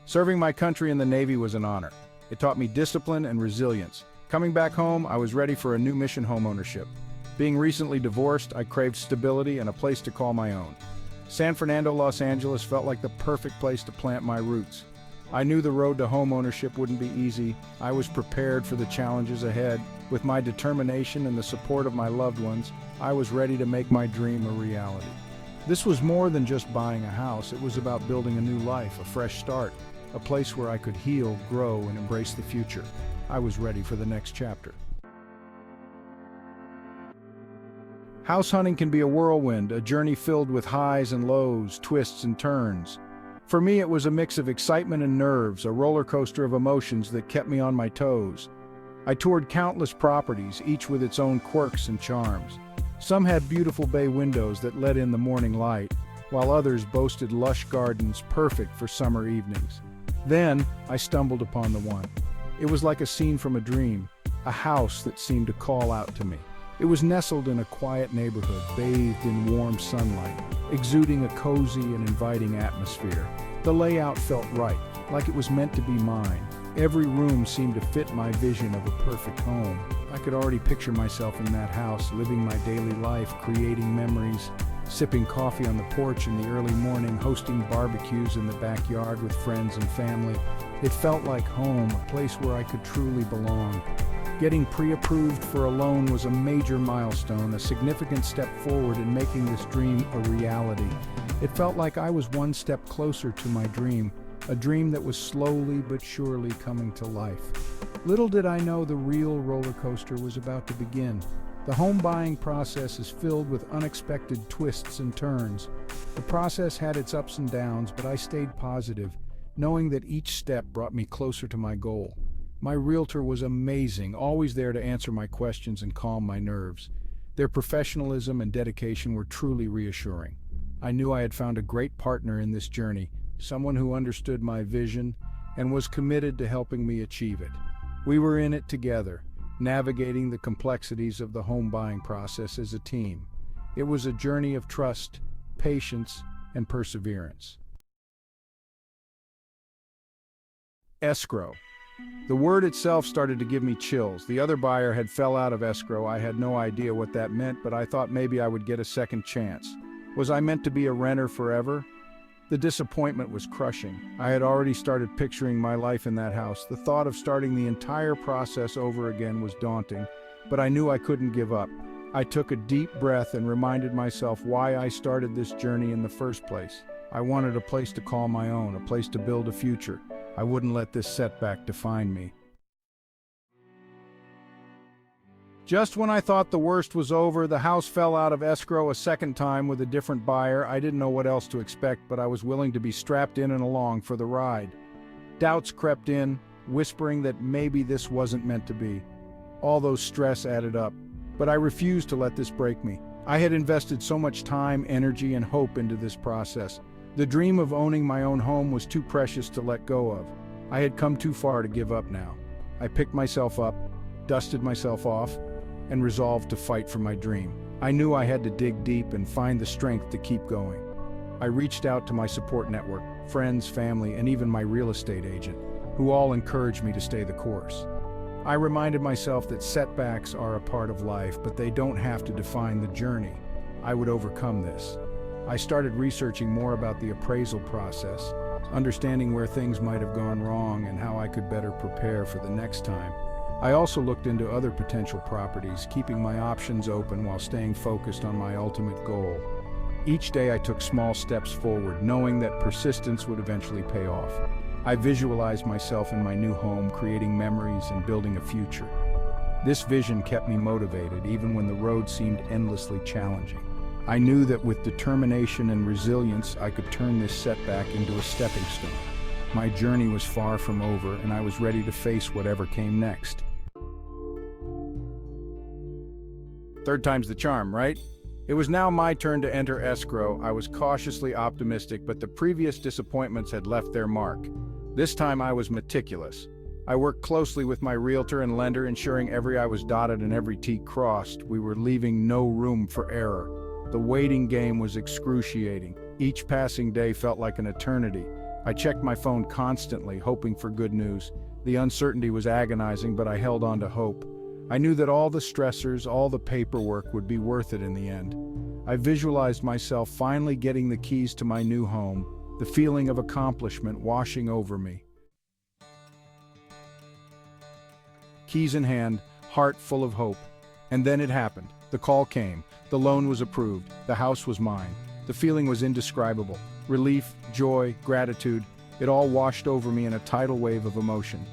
Serving my country in the Navy was an honor. It taught me discipline and resilience. Coming back home, I was ready for a new mission: homeownership. Being recently divorced, I craved stability and a place to call my own. San Fernando, Los Angeles felt like the perfect place to plant my roots. I knew the road to homeownership wouldn't be easy. I was prepared for the challenges ahead. With my determination and the support of my loved ones, I was ready to make my dream a reality. This was more than just buying a house. It was about building a new life, a fresh start, a place where I could heal, grow, and embrace the future. I was ready for the next chapter. House hunting can be a whirlwind, a journey filled with highs and lows, twists and turns. For me, it was a mix of excitement and nerves, a roller coaster of emotions that kept me on my toes. I toured countless properties, each with its own quirks and charms. Some had beautiful bay windows that let in the morning light, while others boasted lush gardens perfect for summer evenings. Then, I stumbled upon the one. It was like a scene from a dream, a house that seemed to call out to me. It was nestled in a quiet neighborhood, bathed in warm sunlight, exuding a cozy and inviting atmosphere. The layout felt right, like it was meant to be mine. Every room seemed to fit my vision of a perfect home. I could already picture myself in that house, living my daily life, creating memories, sipping coffee on the porch in the early morning, hosting barbecues in the backyard with friends and family. It felt like home, a place where I could truly belong. Getting pre-approved for a loan was a major milestone, a significant step forward in making this dream a reality. It felt like I was one step closer to my dream, a dream that was slowly but surely coming to life. Little did I know the real roller coaster was about to begin. The home buying process is filled with unexpected twists and turns. The process had its ups and downs, but I stayed positive, knowing that each step brought me closer to my goal. My realtor was amazing, always there to answer my questions and calm my nerves. Their professionalism and dedication were truly reassuring. I knew I had found a great partner in this journey, someone who understood my vision and was committed to helping me achieve it. We were in it together, navigating the complexities of the home buying process as a team. It was a journey of trust, patience, and perseverance. Escrow. The word itself started to give me chills. The other buyer had fell out of escrow. I had no idea what that meant, but I thought maybe I would get a second chance. Was I meant to be a renter forever? The disappointment was crushing. I had already started picturing my life in that house. The thought of starting the entire process over again was daunting, but I knew I couldn't give up. I took a deep breath and reminded myself why I started this journey in the first place. I wanted a place to call my own, a place to build a future. I wouldn't let this setback define me. Just when I thought the worst was over, the house fell out of escrow a second time with a different buyer. I didn't know what else to expect, but I was willing to be strapped in and along for the ride. Doubts crept in, whispering that maybe this wasn't meant to be. All those stress added up, but I refused to let this break me. I had invested so much time, energy, and hope into this process. The dream of owning my own home was too precious to let go of. I had come too far to give up now. I picked myself up, dusted myself off, and resolved to fight for my dream. I knew I had to dig deep and find the strength to keep going. I reached out to my support network, friends, family, and even my real estate agent, who all encouraged me to stay the course. I reminded myself that setbacks are a part of life, but they don't have to define the journey. I would overcome this. I started researching more about the appraisal process, understanding where things might have gone wrong and how I could better prepare for the next time. I also looked into other potential properties, keeping my options open while staying focused on my ultimate goal. Each day I took small steps forward, knowing that persistence would eventually pay off. I visualized myself in my new home, creating memories and building a future. This vision kept me motivated, even when the road seemed endlessly challenging. I knew that with determination and resilience, I could turn this setback into a stepping stone. My journey was far from over, and I was ready to face whatever came next. Third time's the charm, right? It was now my turn to enter escrow. I was cautiously optimistic, but the previous disappointments had left their mark. This time I was meticulous. I worked closely with my realtor and lender, ensuring every I was dotted and every T crossed. We were leaving no room for error. The waiting game was excruciating. Each passing day felt like an eternity. I checked my phone constantly, hoping for good news. The uncertainty was agonizing, but I held on to hope. I knew that all the stressors, all the paperwork would be worth it in the end. I visualized myself finally getting the keys to my new home, the feeling of accomplishment washing over me. Keys in hand, heart full of hope. And then it happened. The call came. The loan was approved. The house was mine. The feeling was indescribable. Relief, joy, gratitude, it all washed over me in a tidal wave of emotion.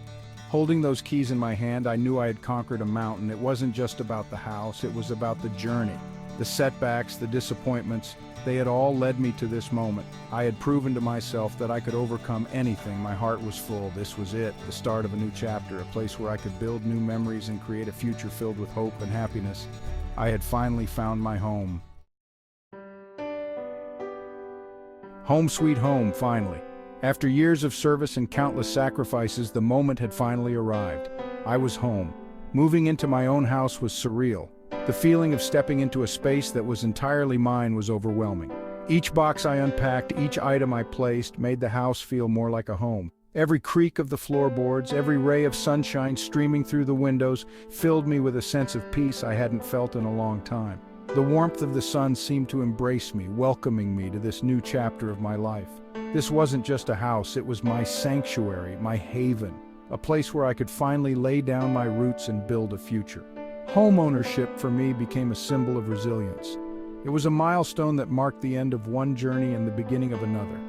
Holding those keys in my hand, I knew I had conquered a mountain. It wasn't just about the house, it was about the journey. The setbacks, the disappointments, they had all led me to this moment. I had proven to myself that I could overcome anything. My heart was full. This was it, the start of a new chapter, a place where I could build new memories and create a future filled with hope and happiness. I had finally found my home. Home sweet home, finally. After years of service and countless sacrifices, the moment had finally arrived. I was home. Moving into my own house was surreal. The feeling of stepping into a space that was entirely mine was overwhelming. Each box I unpacked, each item I placed, made the house feel more like a home. Every creak of the floorboards, every ray of sunshine streaming through the windows filled me with a sense of peace I hadn't felt in a long time. The warmth of the sun seemed to embrace me, welcoming me to this new chapter of my life. This wasn't just a house, it was my sanctuary, my haven, a place where I could finally lay down my roots and build a future. Homeownership for me became a symbol of resilience. It was a milestone that marked the end of one journey and the beginning of another.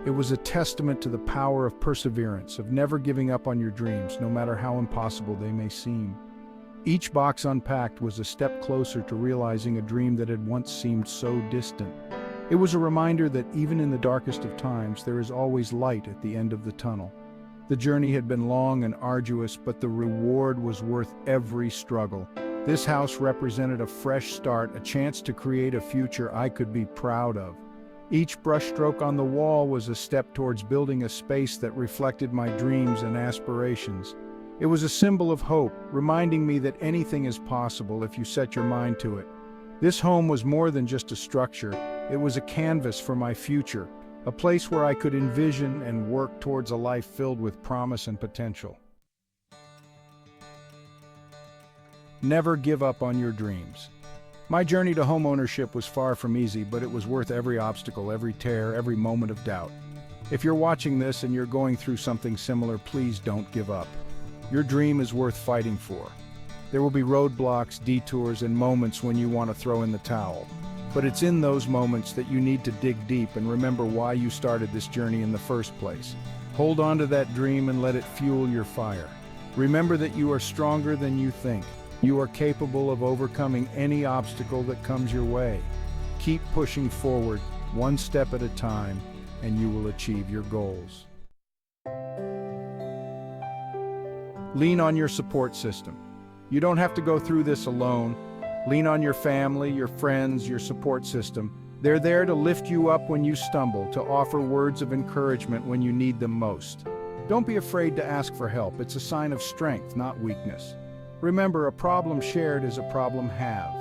It was a testament to the power of perseverance, of never giving up on your dreams, no matter how impossible they may seem. Each box unpacked was a step closer to realizing a dream that had once seemed so distant. It was a reminder that even in the darkest of times, there is always light at the end of the tunnel. The journey had been long and arduous, but the reward was worth every struggle. This house represented a fresh start, a chance to create a future I could be proud of. Each brushstroke on the wall was a step towards building a space that reflected my dreams and aspirations. It was a symbol of hope, reminding me that anything is possible if you set your mind to it. This home was more than just a structure. It was a canvas for my future, a place where I could envision and work towards a life filled with promise and potential. Never give up on your dreams. My journey to homeownership was far from easy, but it was worth every obstacle, every tear, every moment of doubt. If you're watching this and you're going through something similar, please don't give up. Your dream is worth fighting for. There will be roadblocks, detours, and moments when you want to throw in the towel. But it's in those moments that you need to dig deep and remember why you started this journey in the first place. Hold on to that dream and let it fuel your fire. Remember that you are stronger than you think. You are capable of overcoming any obstacle that comes your way. Keep pushing forward, one step at a time, and you will achieve your goals. Lean on your support system. You don't have to go through this alone. Lean on your family, your friends, your support system. They're there to lift you up when you stumble, to offer words of encouragement when you need them most. Don't be afraid to ask for help. It's a sign of strength, not weakness. Remember, a problem shared is a problem halved.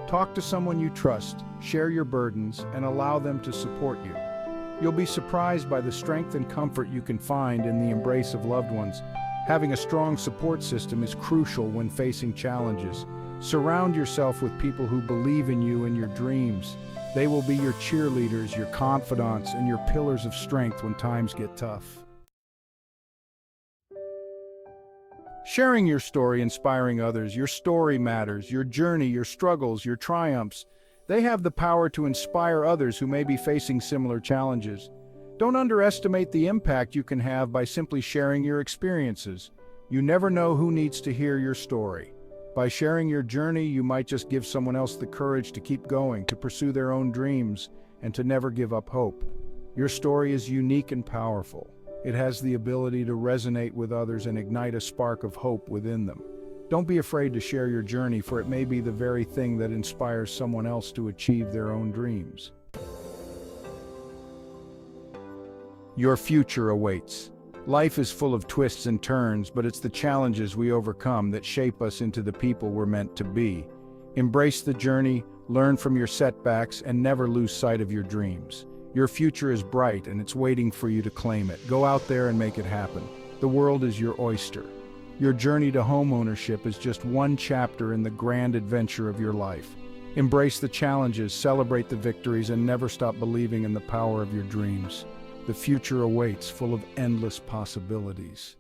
Talk to someone you trust, share your burdens, and allow them to support you. You'll be surprised by the strength and comfort you can find in the embrace of loved ones. Having a strong support system is crucial when facing challenges. Surround yourself with people who believe in you and your dreams. They will be your cheerleaders, your confidants, and your pillars of strength when times get tough. Sharing your story, inspiring others. Your story matters. Your journey, your struggles, your triumphs. They have the power to inspire others who may be facing similar challenges. Don't underestimate the impact you can have by simply sharing your experiences. You never know who needs to hear your story. By sharing your journey, you might just give someone else the courage to keep going, to pursue their own dreams, and to never give up hope. Your story is unique and powerful. It has the ability to resonate with others and ignite a spark of hope within them. Don't be afraid to share your journey, for it may be the very thing that inspires someone else to achieve their own dreams. Your future awaits. Life is full of twists and turns, but it's the challenges we overcome that shape us into the people we're meant to be. Embrace the journey, learn from your setbacks, and never lose sight of your dreams. Your future is bright and it's waiting for you to claim it. Go out there and make it happen. The world is your oyster. Your journey to homeownership is just one chapter in the grand adventure of your life. Embrace the challenges, celebrate the victories, and never stop believing in the power of your dreams. The future awaits, full of endless possibilities.